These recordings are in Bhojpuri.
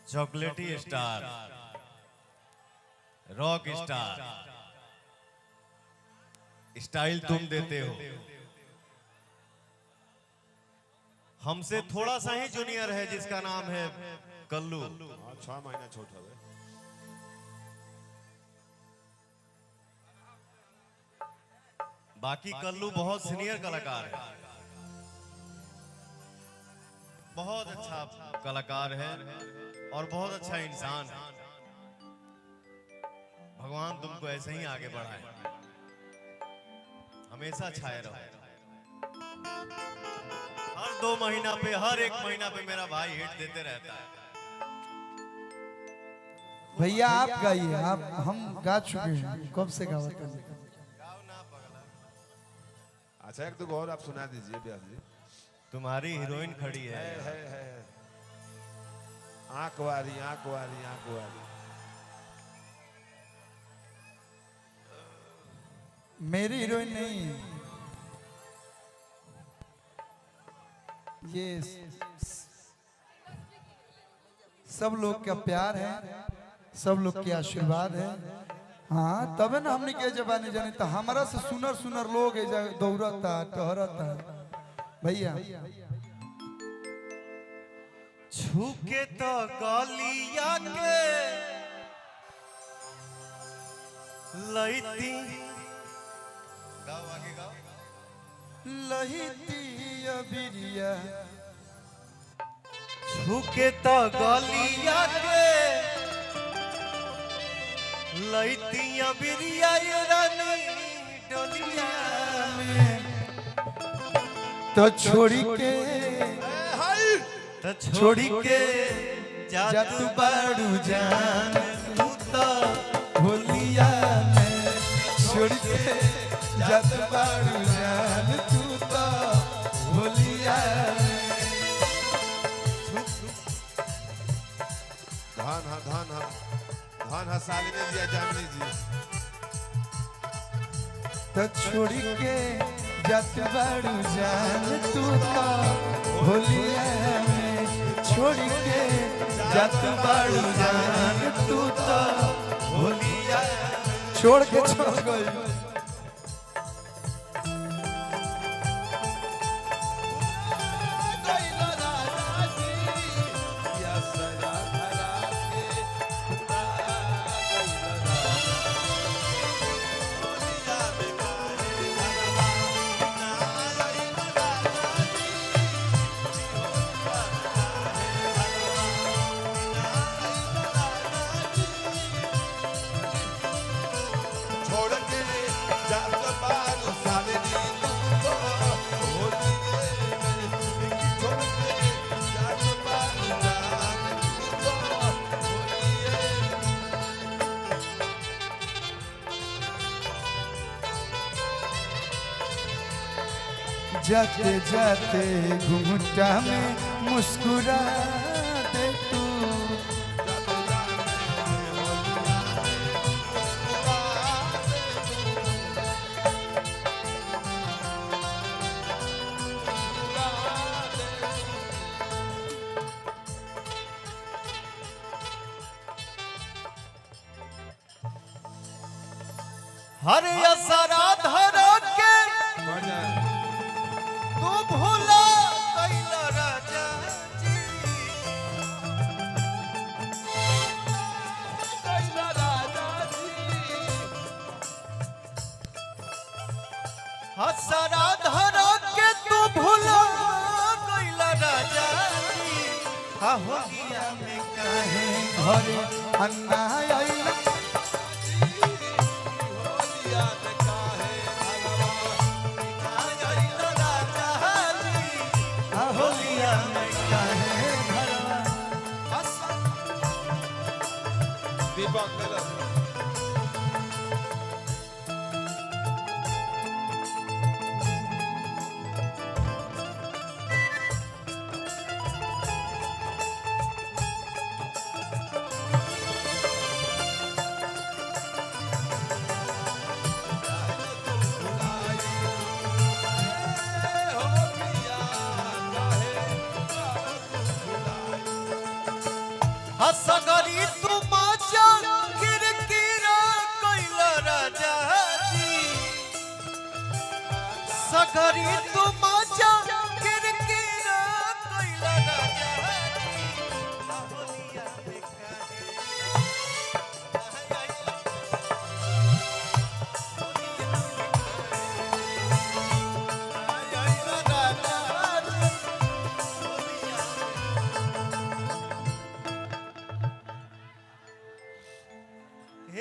चॉकलेटी स्टार, रॉक स्टार, स्टाइल तुम देते हो। हमसे थोड़ा सा ही जूनियर है जिसका नाम है कल्लू। 6 महीना छोटा है। बाकी कल्लू बहुत सीनियर कलाकार है, बहुत अच्छा कलाकार है और बहुत अच्छा इंसान है। भगवान तुमको ऐसे ही आगे बढ़ाए, हमेशा छाए रहो। हर 2 महीना पे, हर 1 महीना पे मेरा भाई हिट देते रहता है। भैया आप गाइए, आप हम गा चुके हैं, कब से गावत हैं। अच्छा एक दो और आप सुना दीजिए व्यास जी। तुम्हारी हीरोइन खड़ी है। आंख वाली आंख वाली आंख वाली। मेरी हीरोइन नहीं, ये सब लोग का प्यार है, सब लोग के आशीर्वाद है। हाँ तबे ना हमने के जबानी जाने तो हमारा से सुनर सुनर लोग दौड़ता टहरता भैया। छूके तो गलिया के लईती, गाओ आगे गाओ। लहिती अबिरिया, छूके तो गलिया के लईती अबिरिया ये रानी डोलिया में। तो छोड़ी के तो छोड़ी के जात बाड़ू जान तू तो होलिया में, छोड़ के जात बाड़ू जान तू तो होलिया में। धन हा सालिनी जी जामनी जी। तो छोड़ के जात बाड़ू जान तू तो होलिया में, छोड़ के जात बाड़ू जान तू तो होलिया में। छोड़ के छोड़ गई जाते जाते घुंघटा में मुस्कुरा दे तू। हर असरा धर के तू भूला कैला राजा जी। कैला राजा जी। असरा धर के तू भूला कैला राजा जी। हा होलिया में काहे घरे अन्ना आइला, होलिया में काहे भरवा। दीपक हसगरी तू मजा किरकिरा कैला राजा जी सगरी तू मजा किरकिरा कैला राजा जी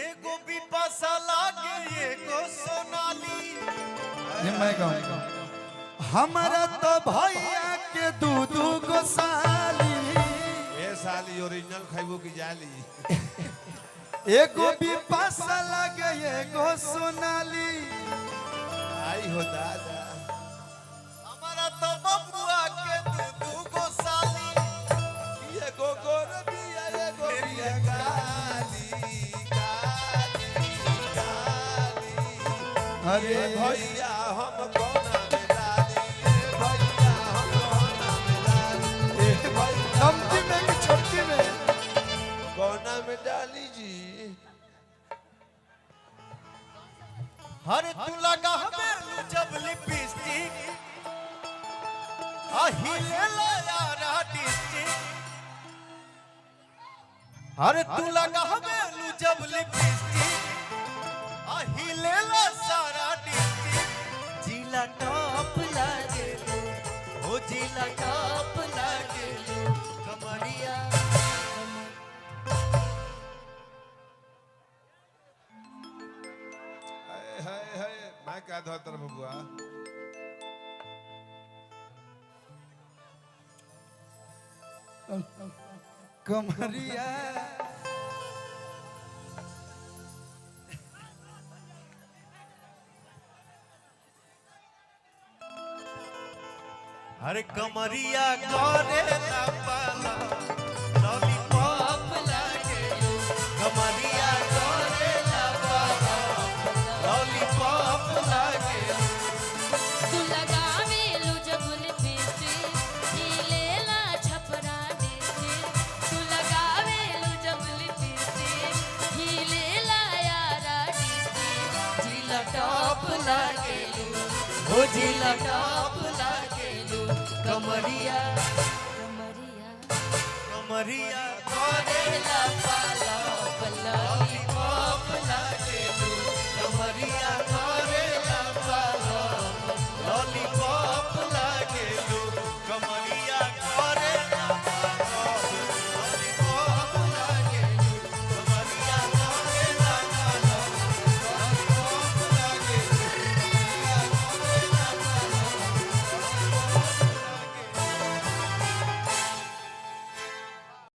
एगो बिपाशा लागे एगो सोनाली ये मैं कहूँ हमारा तो भैया के दू गो साली ए साली ओरिजिनल खैबो की जाली एगो बिपाशा लगे एगो सोनाली आई हो दादा हमारा तो बबुआ के दू गो साली ये गोगोर दिया ये गोरिया गाली अरे भैया हम कोना में डाली भैया हम कोना में डाली लंबी में कि छोटी में कोना में डाली जी हर तू लगा हमें जब लिपस्टिक अहिले यारा डिस्ट्रिक्ट हर तू लगा हमें जब लिपस्टिक अहिले सारा डिस्ट्रिक्ट जिला टॉप लागे हो जिला टॉप लागे कमरिया हाय हाय मैं क्या धोतर बबुआ कमरिया हर कमरिया करे ना पाला लॉलीपॉप लागे कमरिया करे ना पाला लॉलीपॉप लागे तू लगावे लो जब लिपस्टिक हीलेला छपरा डिस्ट्रिक्ट तू लगावे लो जब लिपस्टिक हीलेला यारा डिस्ट्रिक्ट जिला टॉप लागे हो जिला टॉप लागे कमरिया कमरिया कमरिया करेला पाला लॉलीपॉप लागे कमरिया